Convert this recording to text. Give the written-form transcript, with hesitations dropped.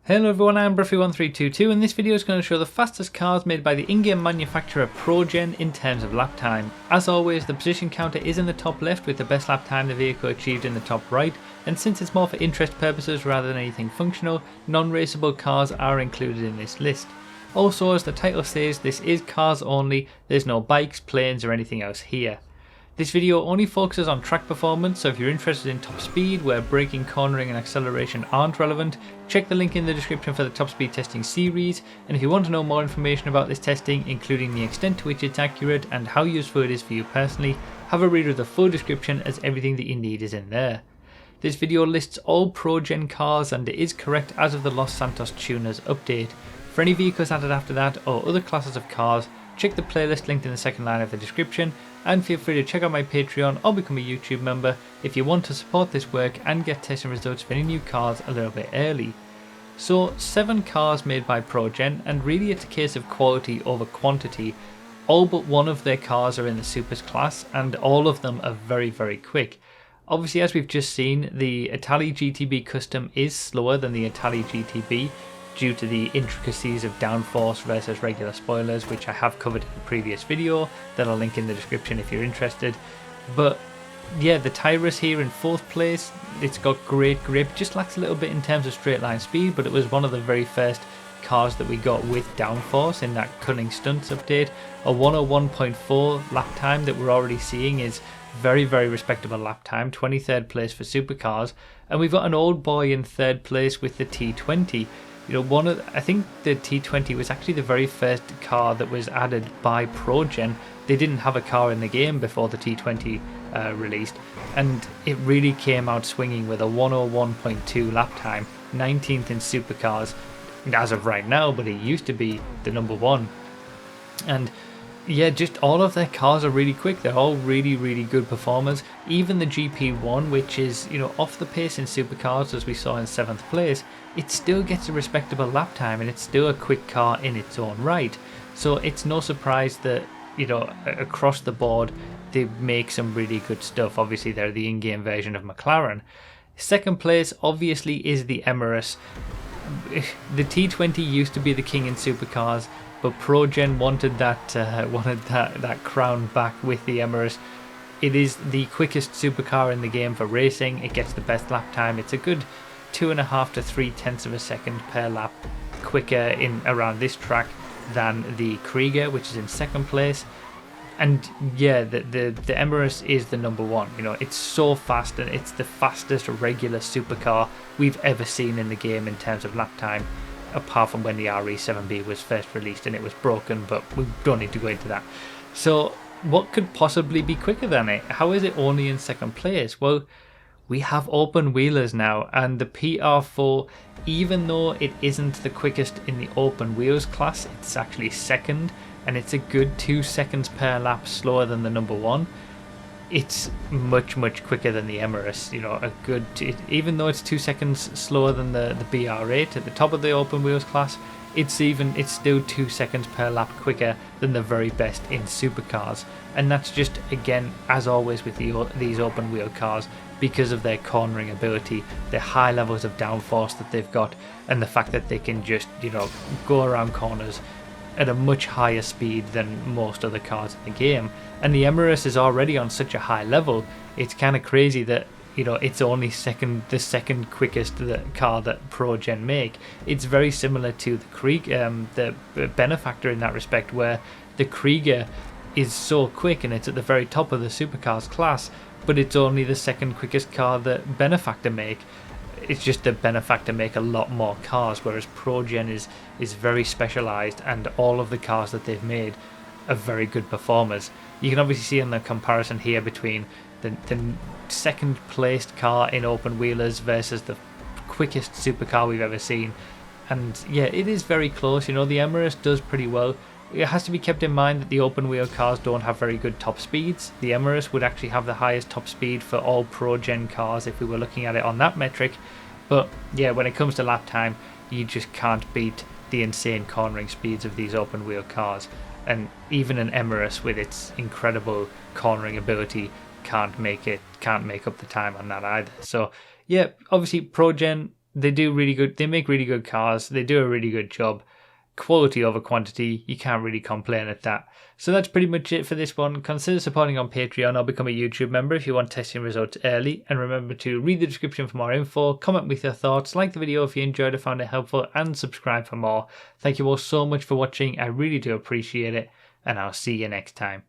Hello everyone, I'm Bruffy1322 and this video is going to show the fastest cars made by the in-game manufacturer Progen in terms of lap time. As always, the position counter is in the top left with the best lap time the vehicle achieved in the top right, and since it's more for interest purposes rather than anything functional, non-raceable cars are included in this list. Also, as the title says, this is cars only, there's no bikes, planes or anything else here. This video only focuses on track performance, so if you're interested in top speed where braking, cornering and acceleration aren't relevant, check the link in the description for the top speed testing series, and if you want to know more information about this testing, including the extent to which it's accurate and how useful it is for you personally, have a read of the full description as everything that you need is in there. This video lists all Progen cars and it is correct as of the Los Santos Tuners update. For any vehicles added after that or other classes of cars, check the playlist linked in the second line of the description, and feel free to check out my Patreon or become a YouTube member if you want to support this work and get testing results for any new cars a little bit early. So 7 cars made by Progen, and really it's a case of quality over quantity. All but one of their cars are in the Supers class and all of them are very quick. Obviously, as we've just seen, the Italy GTB Custom is slower than the Italy GTB due to the intricacies of downforce versus regular spoilers, which I have covered in a previous video that I'll link in the description if you're interested. But yeah, the Tyrus here in 4th place, it's got great grip, just lacks a little bit in terms of straight line speed, but it was one of the very first cars that we got with downforce in that Cunning Stunts update. A 101.4 lap time that we're already seeing is very respectable lap time, 23rd place for supercars, and we've got an old boy in 3rd place with the T20. You know, I think the T20 was actually the very first car that was added by Progen. They didn't have a car in the game before the T20 released, and it really came out swinging with a 101.2 lap time, 19th in supercars as of right now, but it used to be the number one. And yeah, just all of their cars are really quick. They're all really good performers. Even the GP1, which is, you know, off the pace in supercars as we saw in 7th place, it still gets a respectable lap time and it's still a quick car in its own right. So it's no surprise that, you know, across the board they make some really good stuff. Obviously they're the in-game version of McLaren. 2nd place obviously is the Emirates. The T20 used to be the king in supercars, but Progen wanted that crown back with the Emirates. It is the quickest supercar in the game for racing. It gets the best lap time. It's a good 2.5 to 3 tenths of a second per lap quicker in around this track than the Krieger, which is in 2nd place. And yeah, the Emirates is the number one. You know, it's so fast and it's the fastest regular supercar we've ever seen in the game in terms of lap time, apart from when the RE7B was first released and it was broken, but we don't need to go into that. So what could possibly be quicker than it? How is it only in 2nd place? Well, we have open wheelers now, and the PR4, even though it isn't the quickest in the open wheels class, it's actually 2nd, and it's a good 2 seconds per lap slower than the number one. It's much quicker than the Emirates. You know, even though it's 2 seconds slower than the BR8 at the top of the open wheels class, it's still 2 seconds per lap quicker than the very best in supercars. And that's just, again, as always with these open wheel cars, because of their cornering ability, their high levels of downforce that they've got, and the fact that they can just, you know, go around corners at a much higher speed than most other cars in the game. And the Emirates is already on such a high level, it's kind of crazy that, you know, it's only the second quickest car that Progen make. It's very similar to the Krieger, the Benefactor in that respect, where the Krieger is so quick and it's at the very top of the supercars class, but it's only the 2nd quickest car that Benefactor make. It's just that Benefactor make a lot more cars, whereas Progen is very specialised, and all of the cars that they've made are very good performers. You can obviously see in the comparison here between the 2nd placed car in open wheelers versus the quickest supercar we've ever seen. And yeah, it is very close. You know, the Emirates does pretty well. It has to be kept in mind that the open wheel cars don't have very good top speeds. The Emirates would actually have the highest top speed for all Progen cars if we were looking at it on that metric. But yeah, when it comes to lap time, you just can't beat the insane cornering speeds of these open wheel cars. And even an Emirates with its incredible cornering ability can't make up the time on that either. So yeah, obviously Progen they make really good cars, they do a really good job. Quality over quantity, you can't really complain at that. So that's pretty much it for this one. Consider supporting on Patreon or become a YouTube member if you want testing results early, and remember to read the description for more info, comment with your thoughts, like the video if you enjoyed or found it helpful, and subscribe for more. Thank you all so much for watching, I really do appreciate it, and I'll see you next time.